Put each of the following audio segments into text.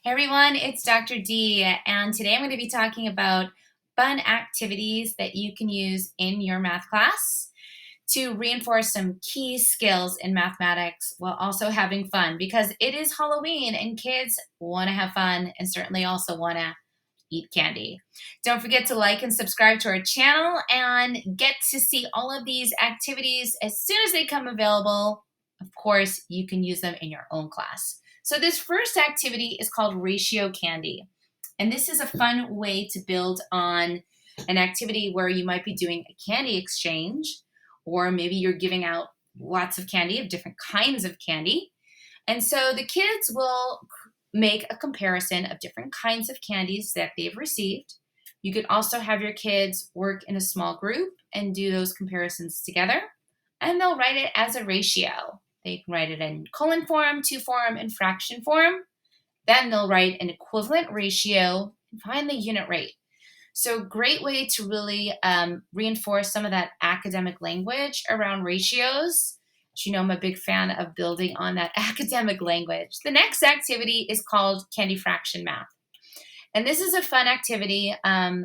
Hey everyone, it's Dr. D, and today I'm going to be talking about fun activities that you can use in your math class to reinforce some key skills in mathematics while also having fun because it is Halloween and kids want to have fun and certainly also want to eat candy. Don't forget to like and subscribe to our channel and get to see all of these activities as soon as they come available. Of course, you can use them in your own class. So this first activity is called Ratio Candy. And this is a fun way to build on an activity where you might be doing a candy exchange, or maybe you're giving out lots of candy of different kinds of candy. And so the kids will make a comparison of different kinds of candies that they've received. You could also have your kids work in a small group and do those comparisons together, and they'll write it as a ratio. They can write it in colon form, two form, and fraction form. Then they'll write an equivalent ratio and find the unit rate. So great way to really reinforce some of that academic language around ratios. As you know, I'm a big fan of building on that academic language. The next activity is called Candy Fraction Math. And this is a fun activity.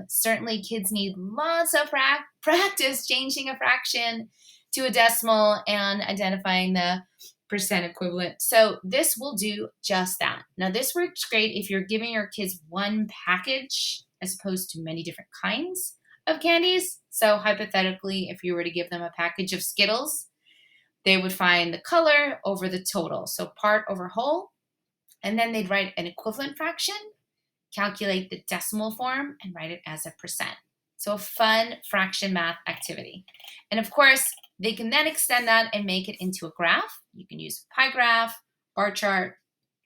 Certainly kids need lots of practice changing a fraction to a decimal and identifying the percent equivalent. So this will do just that. Now this works great if you're giving your kids one package as opposed to many different kinds of candies. So hypothetically, if you were to give them a package of Skittles, they would find the color over the total, so part over whole, and then they'd write an equivalent fraction, calculate the decimal form, and write it as a percent. So a fun fraction math activity. And of course, they can then extend that and make it into a graph. You can use pie graph, bar chart,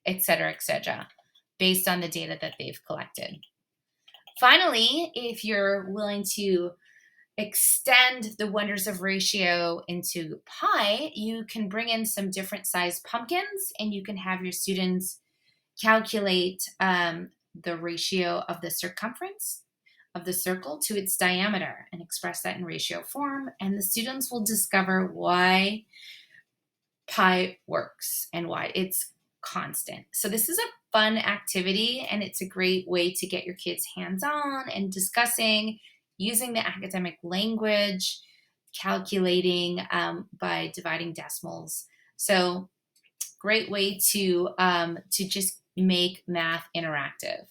etc., based on the data that they've collected. Finally, if you're willing to extend the wonders of ratio into pie, you can bring in some different size pumpkins and you can have your students calculate the ratio of the circumference of the circle to its diameter and express that in ratio form. And the students will discover why pi works and why it's constant. So this is a fun activity and it's a great way to get your kids hands-on and discussing using the academic language, calculating by dividing decimals. So great way to just make math interactive.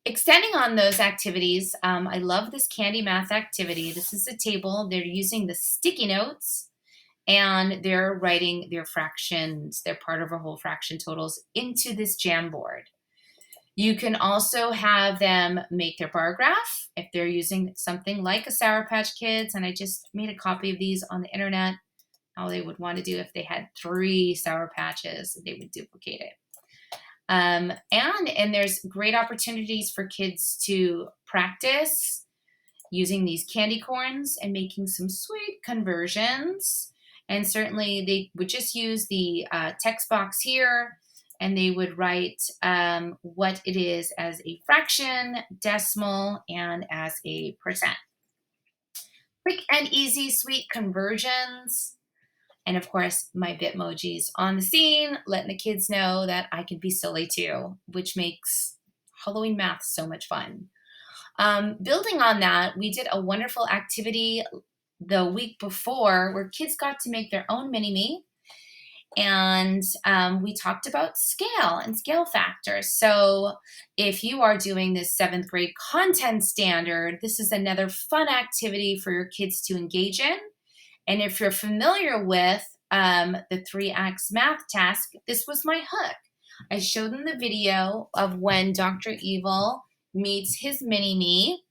Extending on those activities, I love this candy math activity. This is a table. They're using the sticky notes and they're writing their fractions, their part over whole fraction totals into this Jamboard. You can also have them make their bar graph if they're using something like a Sour Patch Kids, and I just made a copy of these on the internet, how they would want to do if they had 3 Sour Patches, they would duplicate it. And there's great opportunities for kids to practice using these candy corns and making some sweet conversions. And certainly they would just use the text box here and they would write what it is as a fraction, decimal, and as a percent. Quick and easy, sweet conversions. And of course, my Bitmojis on the scene, letting the kids know that I can be silly too, which makes Halloween math so much fun. Building on that, we did a wonderful activity the week before where kids got to make their own mini-me. And we talked about scale and scale factors. So if you are doing this 7th grade content standard, this is another fun activity for your kids to engage in. And if you're familiar with the 3x math task, this was my hook. I showed them the video of when Dr. Evil meets his mini-me,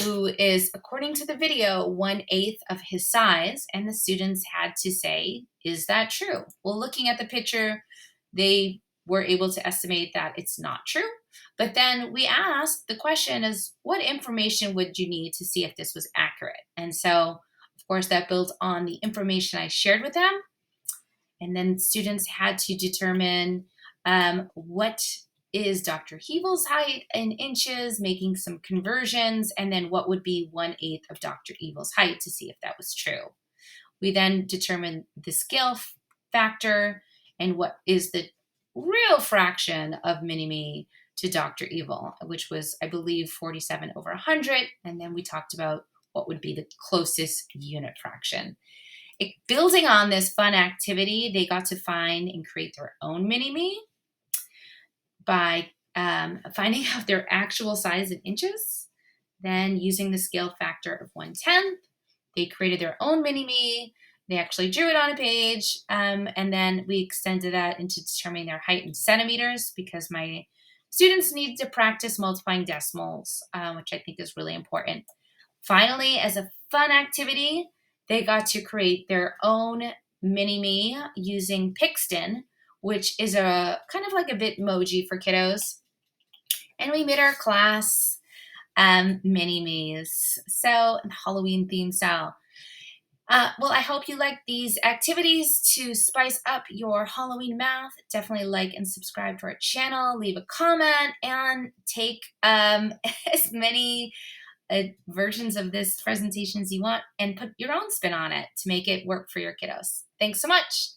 who is, according to the video, 1/8 of his size, and the students had to say, is that true? Well, looking at the picture, they were able to estimate that it's not true. But then we asked, the question is, what information would you need to see if this was accurate? And so, of course, that built on the information I shared with them. And then students had to determine what is Dr. Hebel's height in inches, making some conversions, and then what would be 1/8 of Dr. Evil's height to see if that was true. We then determined the scale factor and what is the real fraction of mini-me to Dr. Evil, which was, I believe, 47 over 100. And then we talked about what would be the closest unit fraction. Building on this fun activity, they got to find and create their own mini-me by finding out their actual size in inches, then using the scale factor of 1/10. They created their own mini-me. They actually drew it on a page, and then we extended that into determining their height in centimeters because my students need to practice multiplying decimals, which I think is really important. Finally, as a fun activity, they got to create their own mini-me using Pixton, which is a kind of like a Bitmoji for kiddos. And we made our class mini-me's. So Halloween theme style. Well, I hope you like these activities to spice up your Halloween math. Definitely like and subscribe to our channel, leave a comment, and take as many versions of this presentation as you want and put your own spin on it to make it work for your kiddos. Thanks so much.